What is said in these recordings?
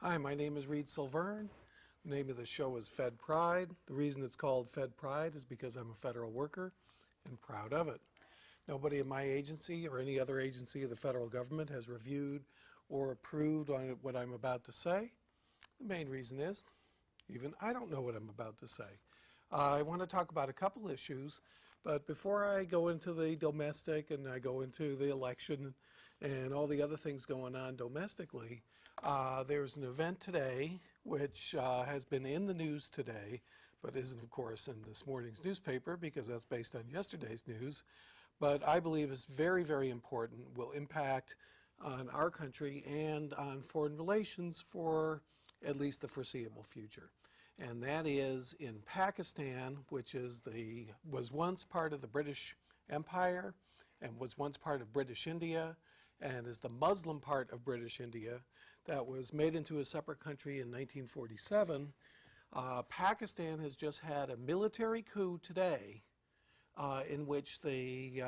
Hi, my name is Reed Silverne. The name of the show is Fed Pride. The reason it's called Fed Pride is because I'm a federal worker and proud of it. Nobody in my agency or any other agency of the federal government has reviewed or approved on what I'm about to say. The main reason is even I don't know what I'm about to say. I want to talk about a couple issues, but before I go into the domestic and I go into the election and all the other things going on domestically, there's an event today which has been in the news today, but isn't, of course, in this morning's newspaper because that's based on yesterday's news, but I believe is very, very important, will impact on our country and on foreign relations for at least the foreseeable future. And that is in Pakistan, which was once part of the British Empire and was once part of British India and is the Muslim part of British India that was made into a separate country in 1947. Pakistan has just had a military coup today in which the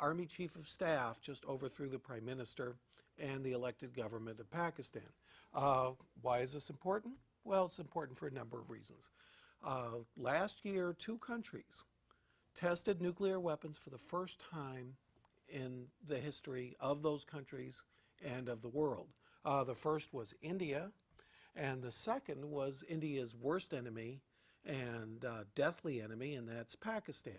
Army Chief of Staff just overthrew the Prime Minister and the elected government of Pakistan. Why is this important? Well, it's important for a number of reasons. Last year, two countries tested nuclear weapons for the first time in the history of those countries and of the world. The first was India, and the second was India's worst enemy and deathly enemy, and that's Pakistan.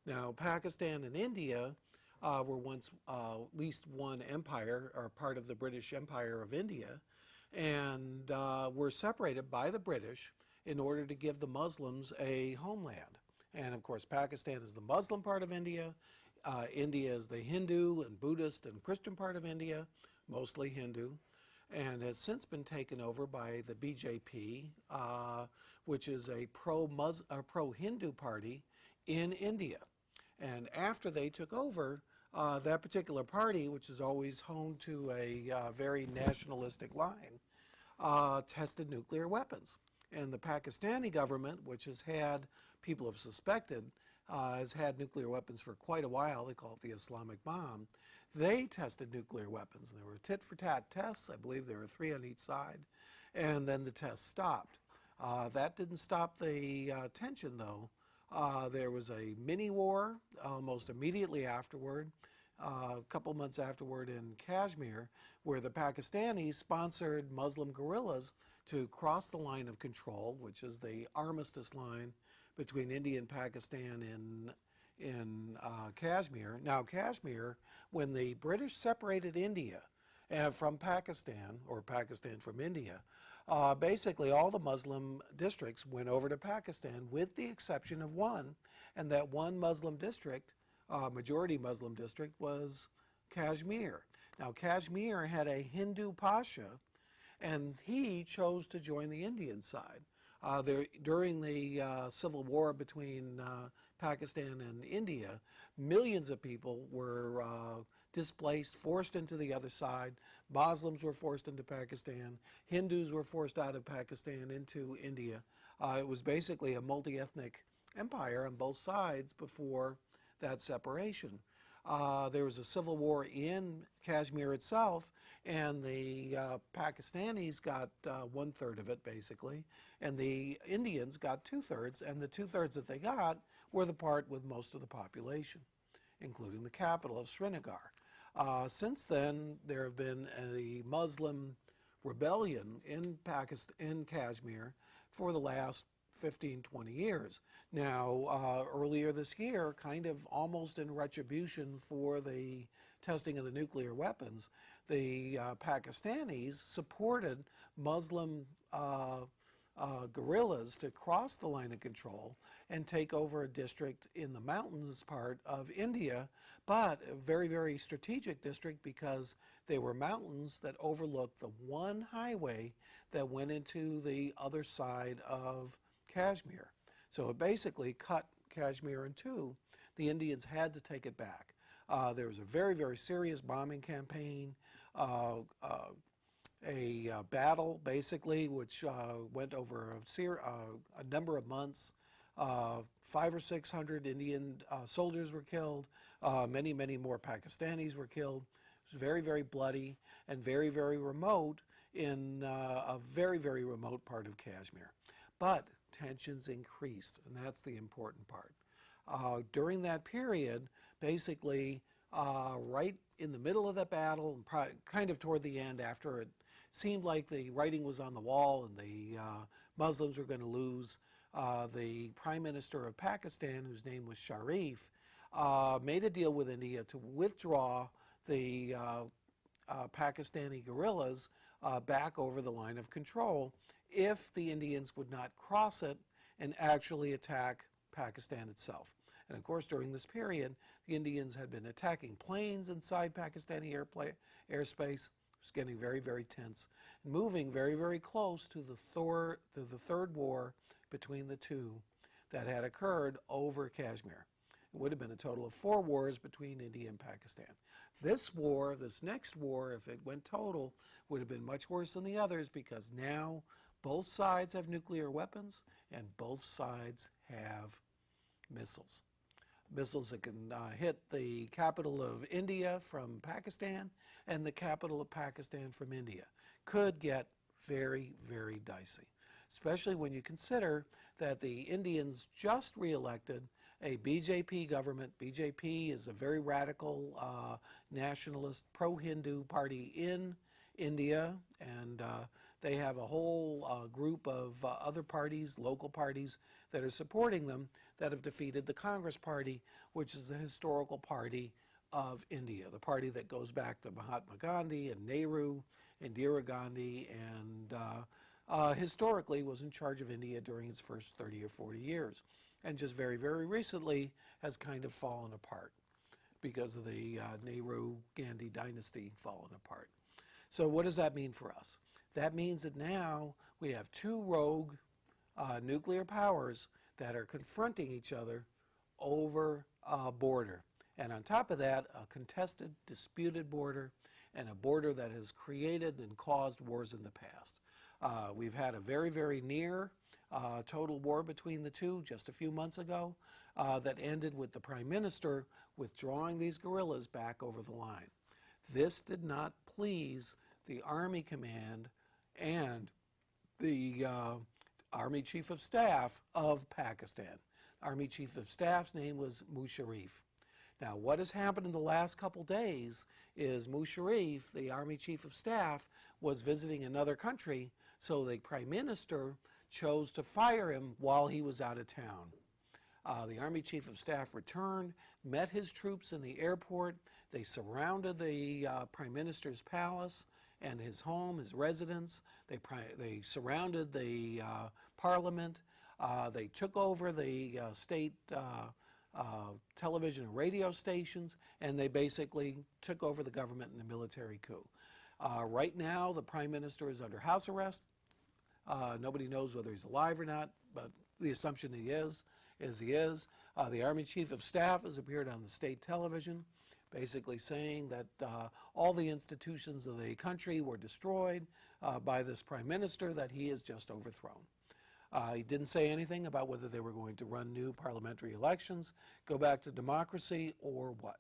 Now, Pakistan and India were once at least one empire, or part of the British Empire of India, and were separated by the British in order to give the Muslims a homeland. And of course, Pakistan is the Muslim part of India. India is the Hindu and Buddhist and Christian part of India, mostly Hindu, and has since been taken over by the BJP, which is a pro-Hindu party in India. And after they took over, that particular party, which is always home to a very nationalistic line, tested nuclear weapons. And the Pakistani government, which has had, people have suspected, has had nuclear weapons for quite a while. They call it the Islamic bomb. They tested nuclear weapons. There were tit-for-tat tests. I believe there were 3 on each side. And then the tests stopped. That didn't stop the tension, though. There was a mini-war almost immediately afterward, a couple months afterward in Kashmir, where the Pakistanis sponsored Muslim guerrillas to cross the line of control, which is the armistice line between India and Pakistan in Kashmir. Now, Kashmir, when the British separated India from Pakistan, or Pakistan from India, basically all the Muslim districts went over to Pakistan with the exception of one, and that one Muslim district, majority Muslim district, was Kashmir. Now, Kashmir had a Hindu Pasha, and he chose to join the Indian side. During the civil war between Pakistan and India, millions of people were displaced, forced into the other side. Muslims were forced into Pakistan. Hindus were forced out of Pakistan into India. It was basically a multi-ethnic empire on both sides before that separation. There was a civil war in Kashmir itself, and the Pakistanis got 1/3 of it, basically, and the Indians got 2/3, and the 2/3 that they got were the part with most of the population, including the capital of Srinagar. Since then, there have been a Muslim rebellion in Kashmir for the last 15, 20 years. Now, earlier this year, kind of almost in retribution for the testing of the nuclear weapons, the Pakistanis supported Muslim guerrillas to cross the line of control and take over a district in the mountains part of India, but a very, very strategic district because they were mountains that overlooked the one highway that went into the other side of Kashmir. So it basically cut Kashmir in two. The Indians had to take it back. There was a very, very serious bombing campaign, a battle basically, which went over a number of months. 500 or 600 Indian soldiers were killed. Many, many more Pakistanis were killed. It was very, very bloody and very, very remote in a very, very remote part of Kashmir. But tensions increased, and that's the important part. During that period, basically, right in the middle of that battle, and kind of toward the end, after it seemed like the writing was on the wall and the Muslims were going to lose, the Prime Minister of Pakistan, whose name was Sharif, made a deal with India to withdraw the Pakistani guerrillas back over the line of control if the Indians would not cross it and actually attack Pakistan itself. And of course, during this period, the Indians had been attacking planes inside Pakistani airspace. It was getting very, very tense, moving very, very close to the third war between the two that had occurred over Kashmir. It would have been a total of 4 wars between India and Pakistan. This war, this next war, if it went total, would have been much worse than the others because now both sides have nuclear weapons and both sides have missiles. Missiles that can hit the capital of India from Pakistan and the capital of Pakistan from India. Could get very, very dicey, especially when you consider that the Indians just re-elected a BJP government. BJP is a very radical nationalist pro-Hindu party in India, and they have a whole group of other parties, local parties, that are supporting them that have defeated the Congress Party, which is the historical party of India, the party that goes back to Mahatma Gandhi and Nehru, Indira Gandhi, and historically was in charge of India during its first 30 or 40 years, and just very, very recently has kind of fallen apart because of the Nehru-Gandhi dynasty falling apart. So what does that mean for us? That means that now we have 2 rogue nuclear powers that are confronting each other over a border. And on top of that, a contested, disputed border, and a border that has created and caused wars in the past. We've had a very, very near total war between the two just a few months ago that ended with the Prime Minister withdrawing these guerrillas back over the line. This did not please the Army Command and the Army Chief of Staff of Pakistan. Army Chief of Staff's name was Musharraf. Now, what has happened in the last couple days is Musharraf, the Army Chief of Staff, was visiting another country, so the Prime Minister chose to fire him while he was out of town. The Army Chief of Staff returned, met his troops in the airport. They surrounded the Prime Minister's palace and his home, his residence. They surrounded the parliament. They took over the state television and radio stations, and they basically took over the government in a military coup. Right now, the Prime Minister is under house arrest. Nobody knows whether he's alive or not, but the assumption he is he is. The Army Chief of Staff has appeared on the state television, basically saying that all the institutions of the country were destroyed by this Prime Minister that he has just overthrown. He didn't say anything about whether they were going to run new parliamentary elections, go back to democracy, or what.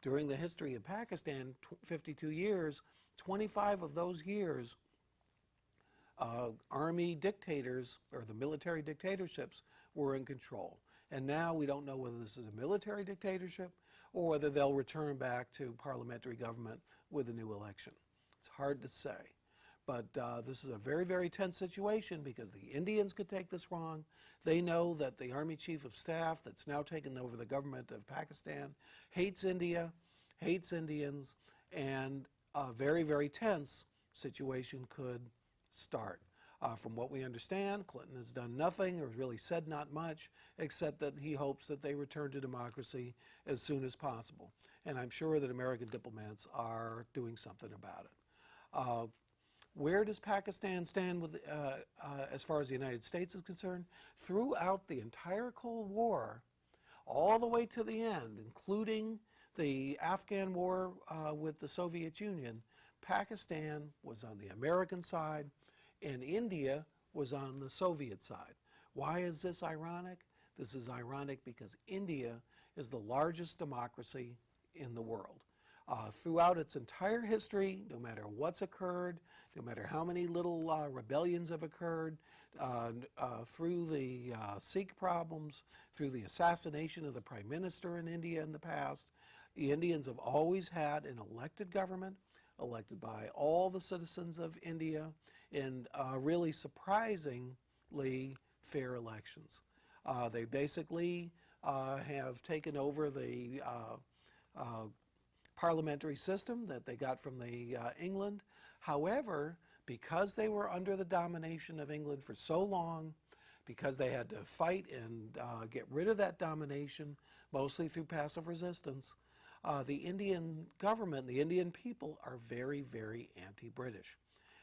During the history of Pakistan, 52 years, 25 of those years, army dictators, or the military dictatorships, were in control. And now we don't know whether this is a military dictatorship or whether they'll return back to parliamentary government with a new election. It's hard to say. But this is a very, very tense situation because the Indians could take this wrong. They know that the Army Chief of Staff that's now taken over the government of Pakistan hates India, hates Indians, and a very, very tense situation could start. From what we understand, Clinton has done nothing or really said not much, except that he hopes that they return to democracy as soon as possible. And I'm sure that American diplomats are doing something about it. Where does Pakistan stand with, as far as the United States is concerned? Throughout the entire Cold War, all the way to the end, including the Afghan war with the Soviet Union, Pakistan was on the American side and India was on the Soviet side. Why is this ironic? This is ironic because India is the largest democracy in the world. Throughout its entire history, no matter what's occurred, no matter how many little rebellions have occurred, through the Sikh problems, through the assassination of the Prime Minister in India in the past, the Indians have always had an elected government, elected by all the citizens of India, in really surprisingly fair elections. They basically have taken over the parliamentary system that they got from the England. However, because they were under the domination of England for so long, because they had to fight and get rid of that domination, mostly through passive resistance, the Indian government, the Indian people are very, very anti-British.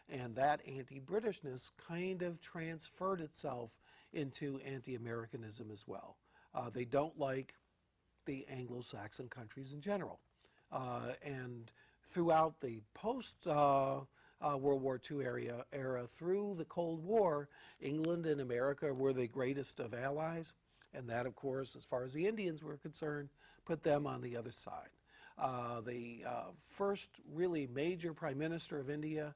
And that anti-Britishness kind of transferred itself into anti-Americanism as well. They don't like the Anglo-Saxon countries in general. And throughout the post-World War II era, through the Cold War, England and America were the greatest of allies. And that, of course, as far as the Indians were concerned, put them on the other side. The first really major Prime Minister of India,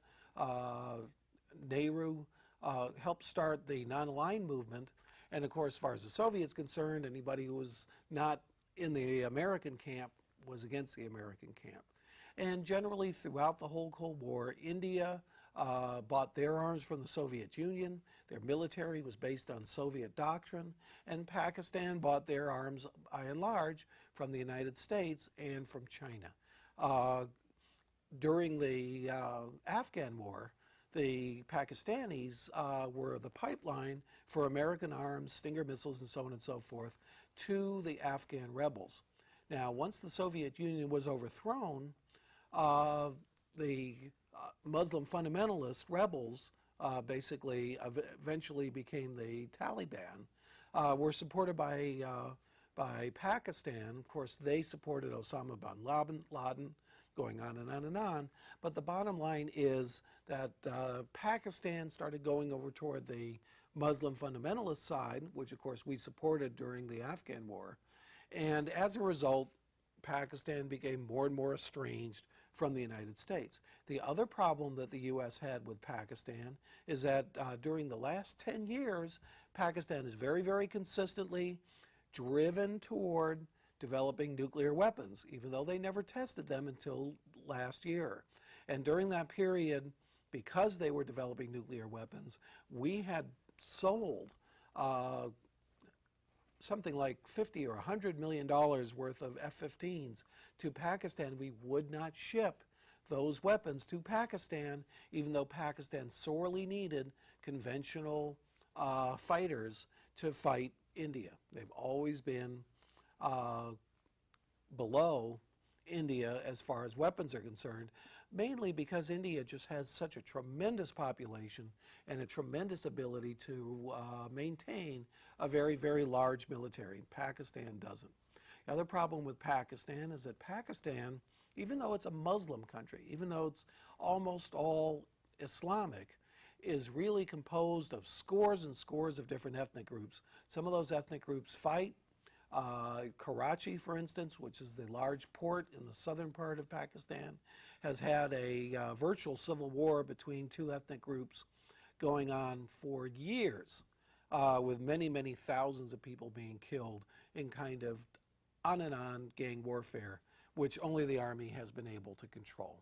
Nehru, helped start the non-aligned movement. And of course, as far as the Soviets concerned, anybody who was not in the American camp was against the American camp. And generally, throughout the whole Cold War, India bought their arms from the Soviet Union. Their military was based on Soviet doctrine. And Pakistan bought their arms, by and large, from the United States and from China. During the Afghan War, the Pakistanis were the pipeline for American arms, Stinger missiles, and so on and so forth, to the Afghan rebels. Now, once the Soviet Union was overthrown, the Muslim fundamentalist rebels basically eventually became the Taliban, were supported by Pakistan. Of course, they supported Osama bin Laden, going on and on and on. But the bottom line is that Pakistan started going over toward the Muslim fundamentalist side, which of course we supported during the Afghan War. And as a result, Pakistan became more and more estranged from the United States. The other problem that the U.S. had with Pakistan is that during the last 10 years, Pakistan is very, very consistently driven toward developing nuclear weapons, even though they never tested them until last year. And during that period, because they were developing nuclear weapons, we had sold something like $50 or $100 million worth of F-15s to Pakistan. We would not ship those weapons to Pakistan, even though Pakistan sorely needed conventional fighters to fight India. They've always been below India as far as weapons are concerned, mainly because India just has such a tremendous population and a tremendous ability to maintain a very, very large military. Pakistan doesn't. The other problem with Pakistan is that Pakistan, even though it's a Muslim country, even though it's almost all Islamic, is really composed of scores and scores of different ethnic groups. Some of those ethnic groups fight. Karachi, for instance, which is the large port in the southern part of Pakistan, has had a virtual civil war between two ethnic groups going on for years, with many, many thousands of people being killed in kind of on and on gang warfare, which only the army has been able to control.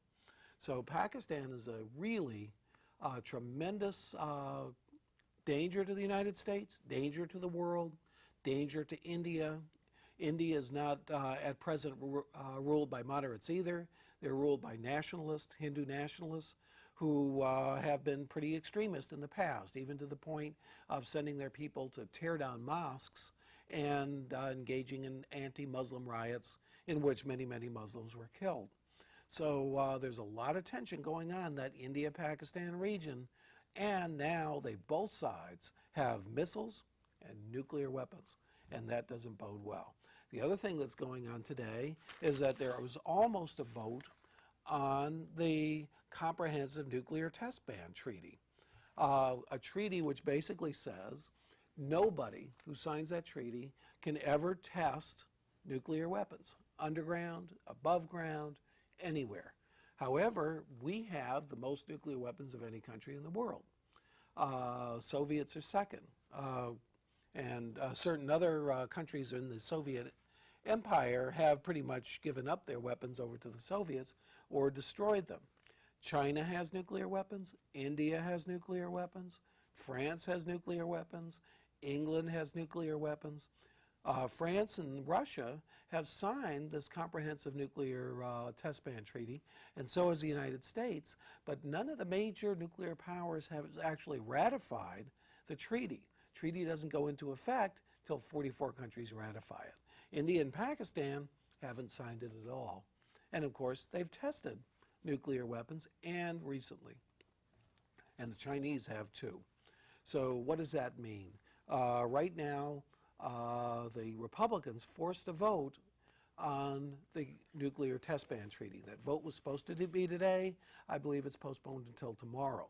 So Pakistan is a really tremendous danger to the United States, danger to the world, danger to India. India is not at present ruled by moderates either. They're ruled by nationalists, Hindu nationalists, who have been pretty extremist in the past, even to the point of sending their people to tear down mosques and engaging in anti-Muslim riots in which many, many Muslims were killed. So there's a lot of tension going on in that India-Pakistan region, and now both sides have missiles and nuclear weapons, and that doesn't bode well. The other thing that's going on today is that there was almost a vote on the Comprehensive Nuclear Test Ban Treaty, a treaty which basically says nobody who signs that treaty can ever test nuclear weapons, underground, above ground, anywhere. However, we have the most nuclear weapons of any country in the world. Soviets are second. And certain other countries in the Soviet Empire have pretty much given up their weapons over to the Soviets or destroyed them. China has nuclear weapons. India has nuclear weapons. France has nuclear weapons. England has nuclear weapons. France and Russia have signed this comprehensive nuclear test ban treaty, and so has the United States, but none of the major nuclear powers have actually ratified the treaty. Treaty doesn't go into effect till 44 countries ratify it. India and Pakistan haven't signed it at all. And of course, they've tested nuclear weapons, and recently. And the Chinese have too. So what does that mean? Right now, the Republicans forced a vote on the nuclear test ban treaty. That vote was supposed to be today. I believe it's postponed until tomorrow.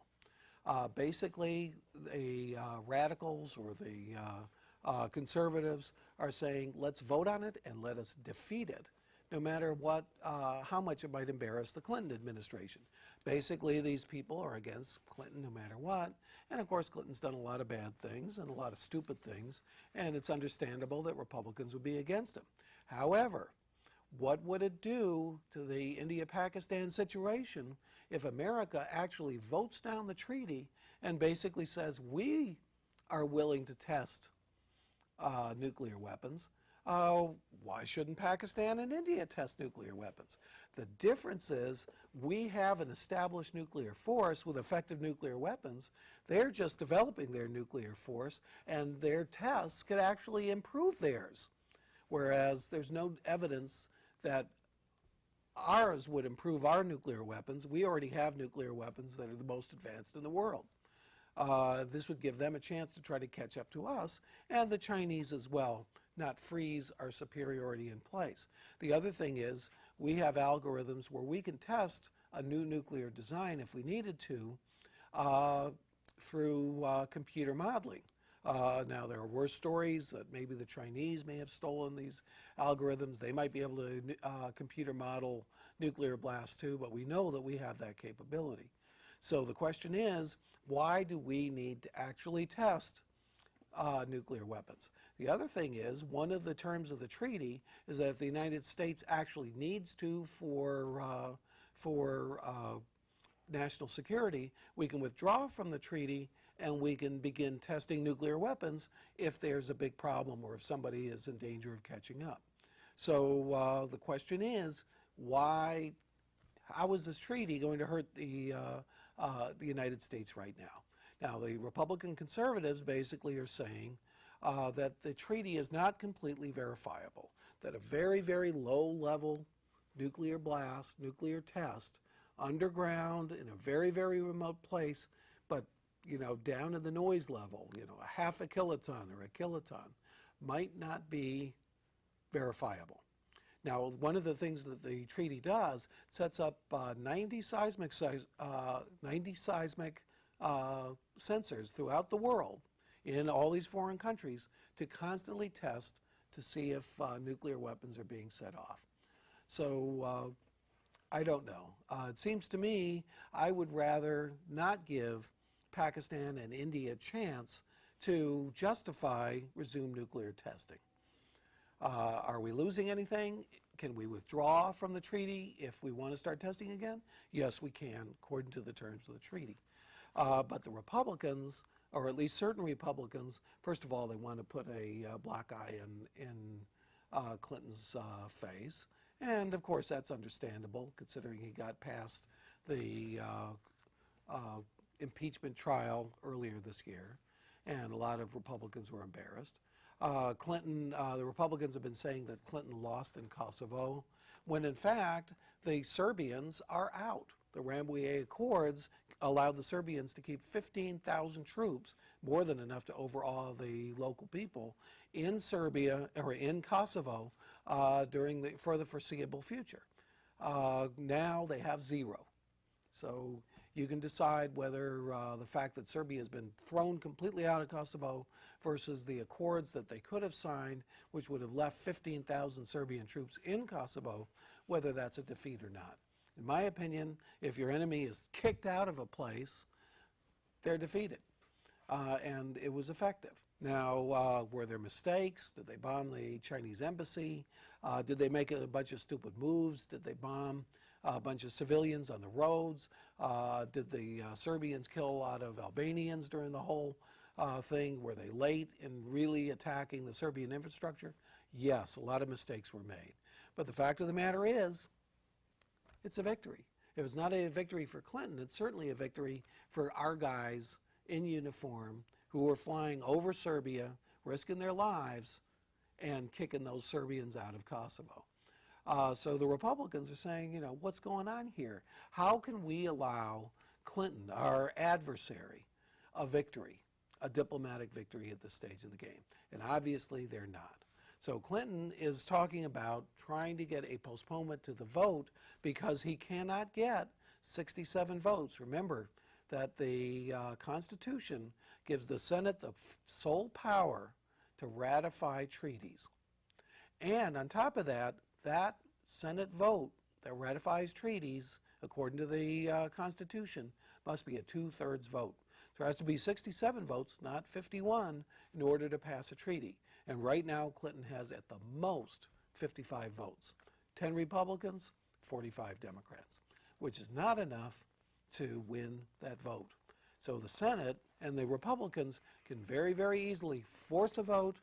Basically, the radicals or the conservatives are saying, let's vote on it and let us defeat it, no matter what, how much it might embarrass the Clinton administration. Basically, these people are against Clinton no matter what. And of course, Clinton's done a lot of bad things and a lot of stupid things, and it's understandable that Republicans would be against him. However, what would it do to the India-Pakistan situation if America actually votes down the treaty and basically says we are willing to test nuclear weapons? Why shouldn't Pakistan and India test nuclear weapons? The difference is we have an established nuclear force with effective nuclear weapons. They're just developing their nuclear force, and their tests could actually improve theirs, whereas there's no evidence that ours would improve our nuclear weapons. We already have nuclear weapons that are the most advanced in the world. This would give them a chance to try to catch up to us, and the Chinese as well, not freeze our superiority in place. The other thing is we have algorithms where we can test a new nuclear design if we needed to through computer modeling. Now, there are worse stories that maybe the Chinese may have stolen these algorithms. They might be able to computer model nuclear blasts too, but we know that we have that capability. So the question is, why do we need to actually test nuclear weapons? The other thing is, one of the terms of the treaty is that if the United States actually needs to for national security, we can withdraw from the treaty and we can begin testing nuclear weapons if there's a big problem or if somebody is in danger of catching up. So the question is, how is this treaty going to hurt the United States right now? Now, the Republican conservatives basically are saying that the treaty is not completely verifiable, that a very, very low-level nuclear blast, nuclear test, underground in a very, very remote place, but, you know, down in the noise level, you know, a half a kiloton or a kiloton, might not be verifiable. Now, one of the things that the treaty does, sets up 90 seismic sensors throughout the world in all these foreign countries to constantly test to see if nuclear weapons are being set off. So I don't know. It seems to me I would rather not give Pakistan and India a chance to justify resume nuclear testing. Are we losing anything? Can we withdraw from the treaty if we want to start testing again? Yes, we can, according to the terms of the treaty. But the Republicans, or at least certain Republicans, first of all, they want to put a black eye in Clinton's face. And of course, that's understandable, considering he got past the impeachment trial earlier this year, and a lot of Republicans were embarrassed. The Republicans have been saying that Clinton lost in Kosovo, when in fact the Serbians are out. The Rambouillet Accords allowed the Serbians to keep 15,000 troops, more than enough to overawe the local people, in Serbia or in Kosovo for the foreseeable future. Now they have zero. So you can decide whether the fact that Serbia has been thrown completely out of Kosovo versus the accords that they could have signed, which would have left 15,000 Serbian troops in Kosovo, whether that's a defeat or not. In my opinion, if your enemy is kicked out of a place, they're defeated. And it was effective. Now, were there mistakes? Did they bomb the Chinese embassy? Did they make a bunch of stupid moves? Did they bomb a bunch of civilians on the roads? Did the Serbians kill a lot of Albanians during the whole thing? Were they late in really attacking the Serbian infrastructure? Yes, a lot of mistakes were made. But the fact of the matter is, it's a victory. If it's not a victory for Clinton, it's certainly a victory for our guys in uniform who were flying over Serbia, risking their lives, and kicking those Serbians out of Kosovo. So the Republicans are saying, you know, what's going on here? How can we allow Clinton, our adversary, a victory, a diplomatic victory at this stage of the game? And obviously they're not. So Clinton is talking about trying to get a postponement to the vote because he cannot get 67 votes. Remember that the Constitution gives the Senate the sole power to ratify treaties. And on top of that, that Senate vote that ratifies treaties, according to the Constitution, must be a 2/3 vote. There has to be 67 votes, not 51, in order to pass a treaty. And right now, Clinton has at the most 55 votes. 10 Republicans, 45 Democrats, which is not enough to win that vote. So the Senate and the Republicans can very, very easily force a vote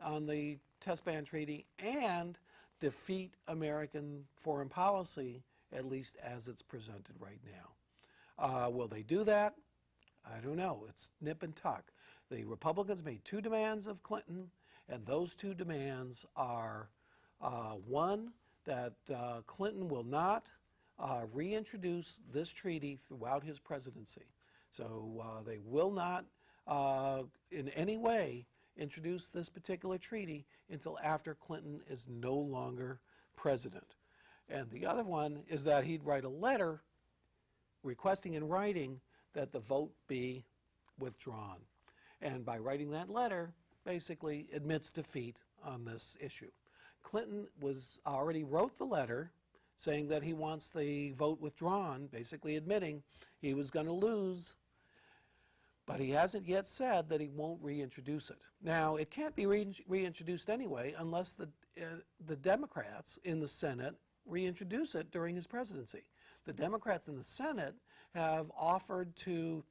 on the test ban treaty and defeat American foreign policy, at least as it's presented right now. Will they do that? I don't know. It's nip and tuck. The Republicans made two demands of Clinton, and those two demands are, one, that Clinton will not reintroduce this treaty throughout his presidency. So they will not in any way introduce this particular treaty until after Clinton is no longer president. And the other one is that he'd write a letter requesting in writing that the vote be withdrawn. And by writing that letter, basically admits defeat on this issue. Clinton already wrote the letter saying that he wants the vote withdrawn, basically admitting he was going to lose, but he hasn't yet said that he won't reintroduce it. Now, it can't be reintroduced anyway unless the Democrats in the Senate reintroduce it during his presidency. The Democrats in the Senate have offered to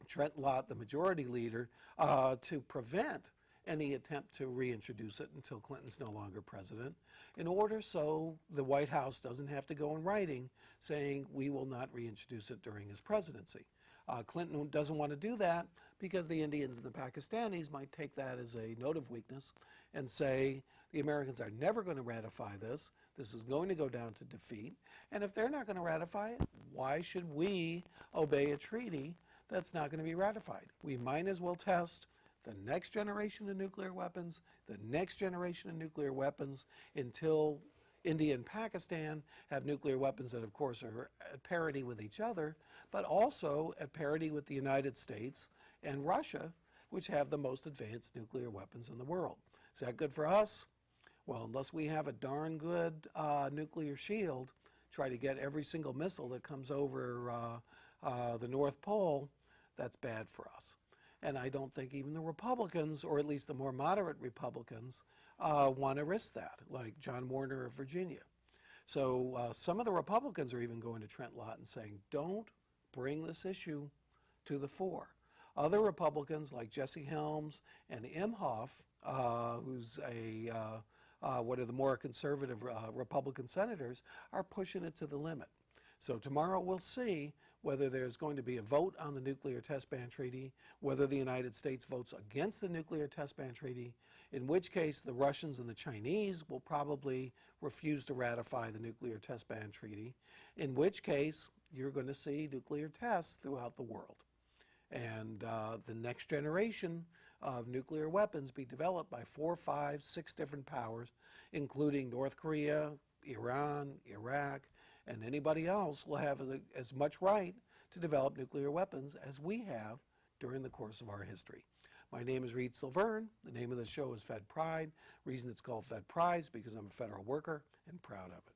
Trent Lott, the majority leader, to prevent any attempt to reintroduce it until Clinton's no longer president, in order so the White House doesn't have to go in writing saying we will not reintroduce it during his presidency. Clinton doesn't want to do that because the Indians and the Pakistanis might take that as a note of weakness and say the Americans are never going to ratify this. This is going to go down to defeat. And if they're not going to ratify it, why should we obey a treaty that's not going to be ratified? We might as well test the next generation of nuclear weapons, the next generation of nuclear weapons, until India and Pakistan have nuclear weapons that, of course, are at parity with each other, but also at parity with the United States and Russia, which have the most advanced nuclear weapons in the world. Is that good for us? Well, unless we have a darn good nuclear shield, try to get every single missile that comes over the North Pole, that's bad for us. And I don't think even the Republicans, or at least the more moderate Republicans, want to risk that, like John Warner of Virginia. So some of the Republicans are even going to Trent Lott and saying, don't bring this issue to the fore. Other Republicans, like Jesse Helms and Imhoff, who's one of the more conservative Republican senators, are pushing it to the limit. So tomorrow we'll see whether there's going to be a vote on the nuclear test ban treaty, whether the United States votes against the nuclear test ban treaty, in which case the Russians and the Chinese will probably refuse to ratify the nuclear test ban treaty, in which case you're going to see nuclear tests throughout the world. And the next generation of nuclear weapons be developed by 4, 5, 6 different powers, including North Korea, Iran, Iraq, and anybody else will have as much right to develop nuclear weapons as we have during the course of our history. My name is Reed Silverne. The name of the show is Fed Pride. The reason it's called Fed Pride is because I'm a federal worker and proud of it.